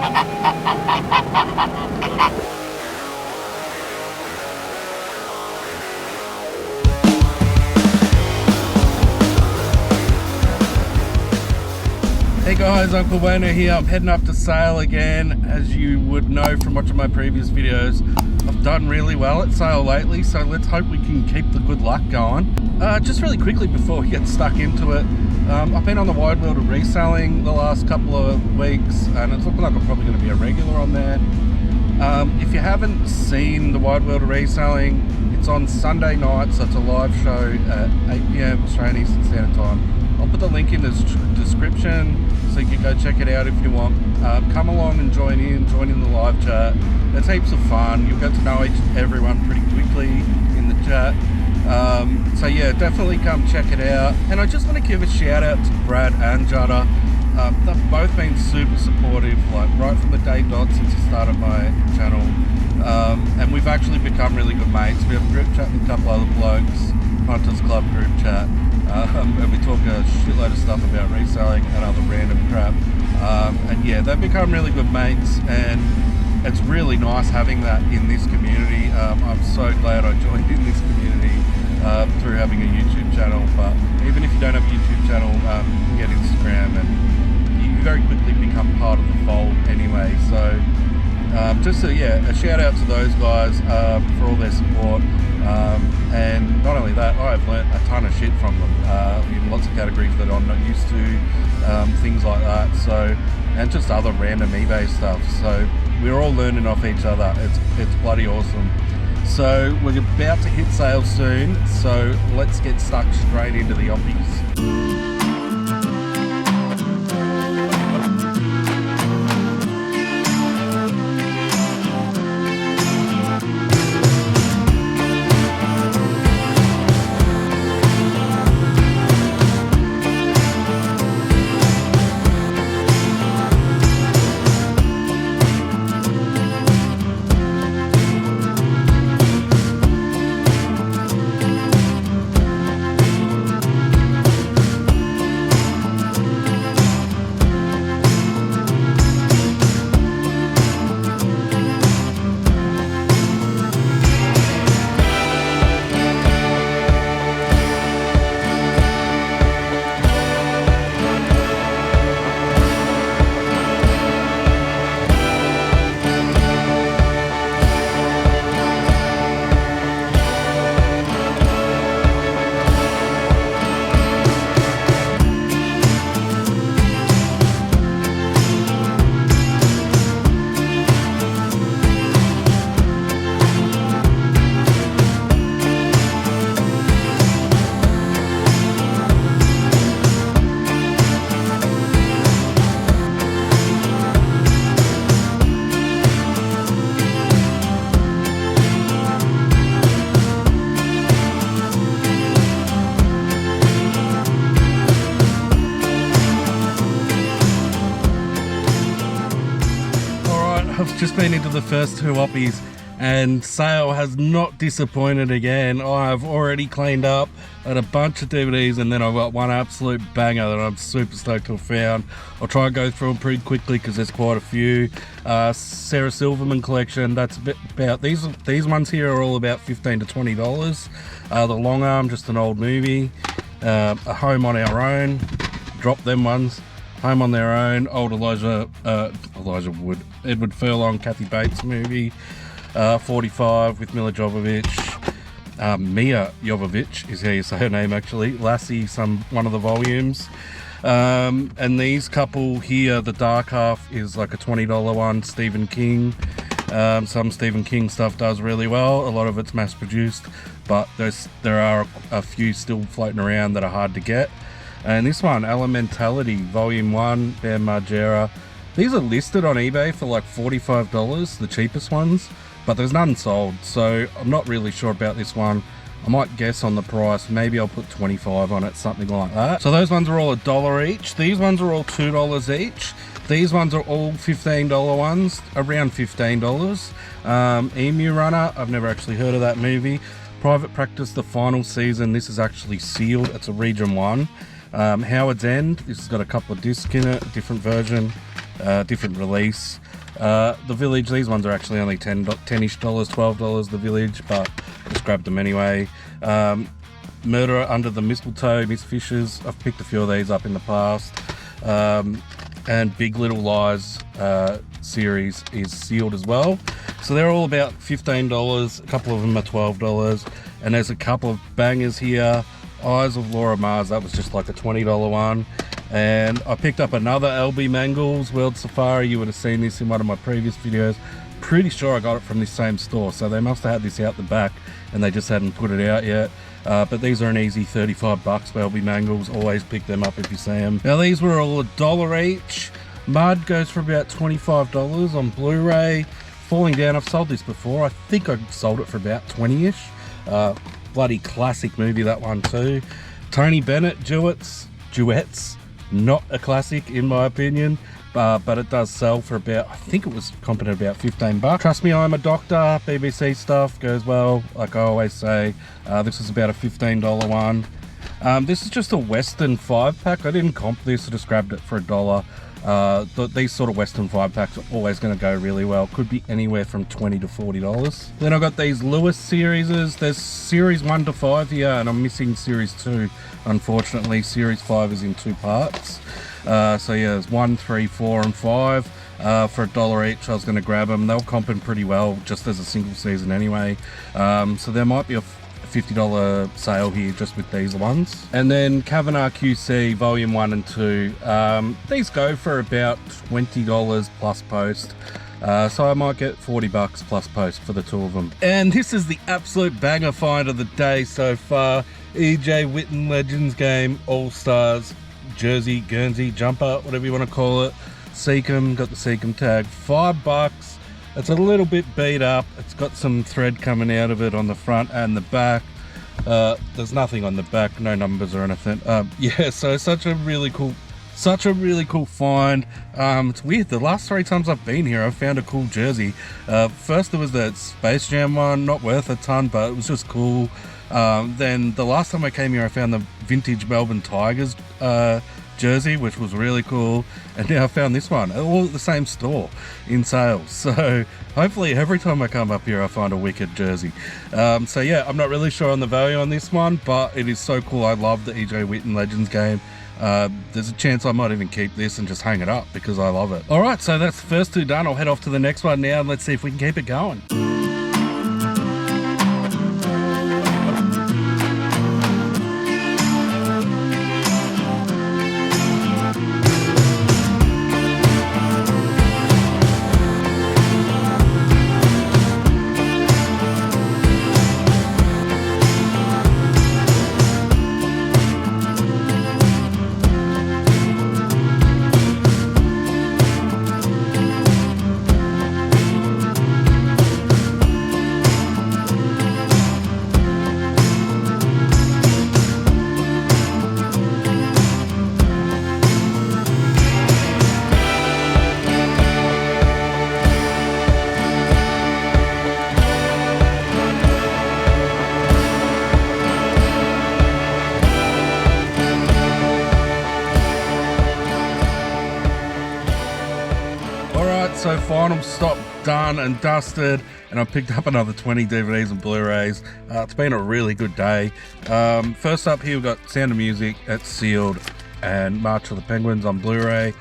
Hey guys, Uncle Wayno here. I'm heading up to Sale again. As you would know from watching my previous videos, I've done really well at Sale lately, so let's hope we can keep the good luck going. Just really quickly before we get stuck into it, I've been on the Wide World of Reselling the last couple of weeks, and it's looking like I'm probably going to be a regular on there. If you haven't seen the Wide World of Reselling, it's on Sunday night, so it's a live show at 8 PM Australian Eastern Standard Time. I'll put the link in the description so you can go check it out if you want. Come along and join in the live chat. It's heaps of fun. You'll get to know everyone pretty quickly in the chat. So yeah, definitely come check it out. And I just want to give a shout out to Brad and Judder. They've both been super supportive, like right from the day dot since I started my channel. And we've actually become really good mates. We have a group chat with a couple other blokes, Hunters Club group chat. And we talk a shitload of stuff about reselling and other random crap. And yeah, they've become really good mates, and it's really nice having that in this community. I'm so glad I joined in this community through having a YouTube channel. But even if you don't have a YouTube channel, you can get Instagram, and you very quickly become part of the fold anyway. So just a shout out to those guys for all their support. And not only that, I've learnt a ton of shit from them in lots of categories that I'm not used to, things like that. So, and just other random eBay stuff. So we're all learning off each other. It's bloody awesome. So we're about to hit sale soon. So let's get stuck straight into the oppies. I've just been into the first two oppies, and Sale has not disappointed again. I've already cleaned up at a bunch of DVDs, and then I've got one absolute banger that I'm super stoked to have found. I'll try and go through them pretty quickly because there's quite a few. Sarah Silverman collection, that's about these ones here are all about $15 to $20. The Long Arm, just an old movie. A Home on Our Own, drop them ones. Home on Their Own, old Elijah Wood, Edward Furlong, Kathy Bates movie. 45 with Mila Jovovich. Mia Jovovich is how you say her name actually. Lassie, one of the volumes. And these couple here, the Dark Half is like a $20 one. Stephen King. Some Stephen King stuff does really well. A lot of it's mass produced, but there are a few still floating around that are hard to get. And this one, Elementality, Volume 1, Bam Margera. These are listed on eBay for like $45, the cheapest ones, but there's none sold, so I'm not really sure about this one. I might guess on the price, maybe I'll put 25 on it, something like that. So those ones are all $1 each. These ones are all $2 each. These ones are all $15 ones, around $15. Emu Runner, I've never actually heard of that movie. Private Practice, the final season, this is actually sealed, it's a region 1. Howard's End, this has got a couple of discs in it, different version. different release. The Village, these ones are actually only $10-ish, $12 the Village, but just grabbed them anyway. Murderer Under the Mistletoe, Miss Fishes, I've picked a few of these up in the past. And Big Little Lies series is sealed as well. So they're all about $15, a couple of them are $12, and there's a couple of bangers here. Eyes of Laura Mars, that was just like a $20 one. And I picked up another LB Mangles World Safari. You would have seen this in one of my previous videos. Pretty sure I got it from this same store, so they must have had this out the back and they just hadn't put it out yet. But these are an easy $35 for LB Mangles. Always pick them up if you see them. Now these were all $1 each. Mud goes for about $25 on Blu-ray. Falling Down, I've sold this before. I think I sold it for about 20-ish. Bloody classic movie, that one too. Tony Bennett, Duets, not a classic in my opinion, but it does sell for about, I think it was comping at about $15. Trust Me, I'm a Doctor, BBC stuff, goes well, like I always say. This is about a $15 one. This is just a Western 5-pack. I didn't comp this, I just grabbed it for $1. These sort of Western 5-packs are always going to go really well. Could be anywhere from $20 to $40. Then I've got these Lewis series. There's series 1 to 5 here, and I'm missing series 2. Unfortunately, series 5 is in 2 parts. So yeah, there's 1, 3, 4, and 5. For $1 each, I was going to grab them. They'll comping pretty well, just as a single season anyway. So there might be a $50 sale here just with these ones. And then Kavanagh QC volume 1 and 2, these go for about $20 plus post, so I might get $40 plus post for the two of them. And this is the absolute banger find of the day so far. EJ Whitten Legends Game All-Stars jersey, Guernsey, jumper, whatever you want to call it. Seacom, got the Seacom tag, $5. It's a little bit beat up. It's got some thread coming out of it on the front and the back. There's nothing on the back, no numbers or anything. Yeah, so such a really cool find. It's weird, the last 3 times I've been here I've found a cool jersey. First there was that Space Jam one, not worth a ton, but it was just cool. Then the last time I came here I found the vintage Melbourne Tigers jersey, which was really cool, and now I found this one all at the same store in sales. So hopefully every time I come up here I find a wicked jersey. So yeah, I'm not really sure on the value on this one, but it is so cool. I love the EJ Whitten Legends Game. There's a chance I might even keep this and just hang it up because I love it. Alright, so that's the first 2 done. I'll head off to the next one now and let's see if we can keep it going. So final stop done and dusted, and I picked up another 20 DVDs and Blu-rays. It's been a really good day. First up here we've got Sound of Music, that's sealed, and March of the Penguins on Blu-ray,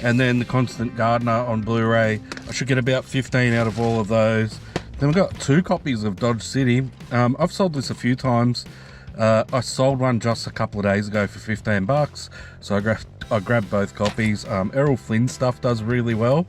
and then The Constant Gardener on Blu-ray. I should get about 15 out of all of those. Then we've got 2 copies of Dodge City. I've sold this a few times. I sold one just a couple of days ago for $15, so I grabbed both copies. Errol Flynn stuff does really well,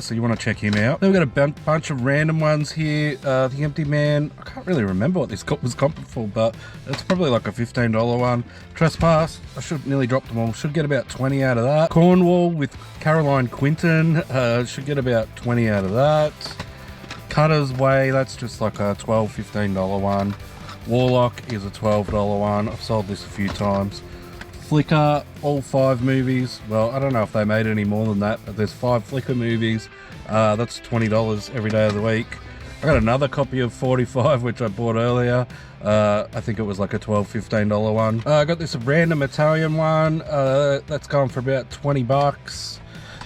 so you want to check him out. Then we've got a bunch of random ones here. The Empty Man, I can't really remember what this was comping for, but it's probably like a $15 one. Trespass, I should nearly drop them all. Should get about 20 out of that. Cornwall with Caroline Quinton, should get about 20 out of that. Cutter's Way, that's just like a $12, $15 one. Warlock is a $12 one. I've sold this a few times. Flickr, all 5 movies. Well, I don't know if they made any more than that, but there's 5 Flickr movies. That's $20 every day of the week. I got another copy of 45, which I bought earlier. I think it was like a $12, $15 one. I got this random Italian one. That's going for about $20.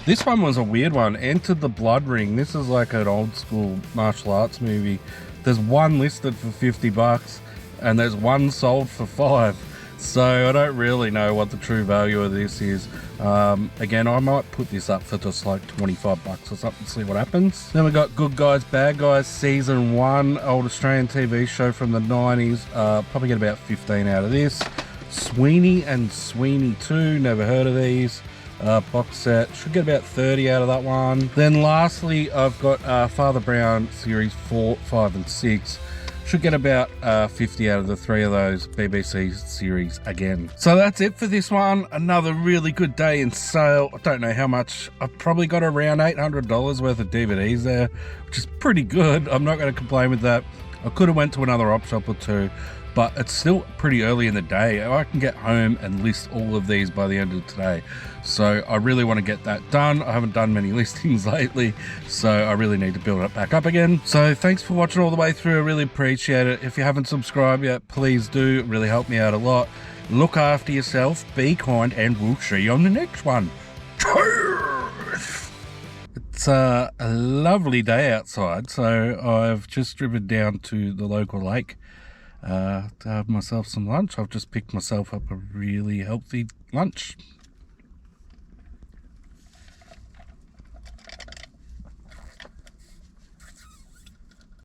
This one was a weird one. Entered the Blood Ring. This is like an old school martial arts movie. There's one listed for $50 and there's one sold for $5. So I don't really know what the true value of this is. Again, I might put this up for just like $25 or something, see what happens. Then we got Good Guys, Bad Guys, Season 1, old Australian TV show from the 90s. Probably get about 15 out of this. Sweeney and Sweeney 2, never heard of these. Box set, should get about 30 out of that one. Then lastly, I've got Father Brown series 4, 5 and 6. Should get about 50 out of the 3 of those BBC series again. So that's it for this one. Another really good day in sale. I don't know how much. I've probably got around $800 worth of DVDs there, which is pretty good. I'm not going to complain with that. I could have went to another op shop or two, but it's still pretty early in the day. I can get home and list all of these by the end of today. So I really want to get that done. I haven't done many listings lately, so I really need to build it back up again. So thanks for watching all the way through. I really appreciate it. If you haven't subscribed yet, please do. It really helped me out a lot. Look after yourself, be kind, and we'll see you on the next one. Cheers! It's a lovely day outside, so I've just driven down to the local lake to have myself some lunch. I've just picked myself up a really healthy lunch.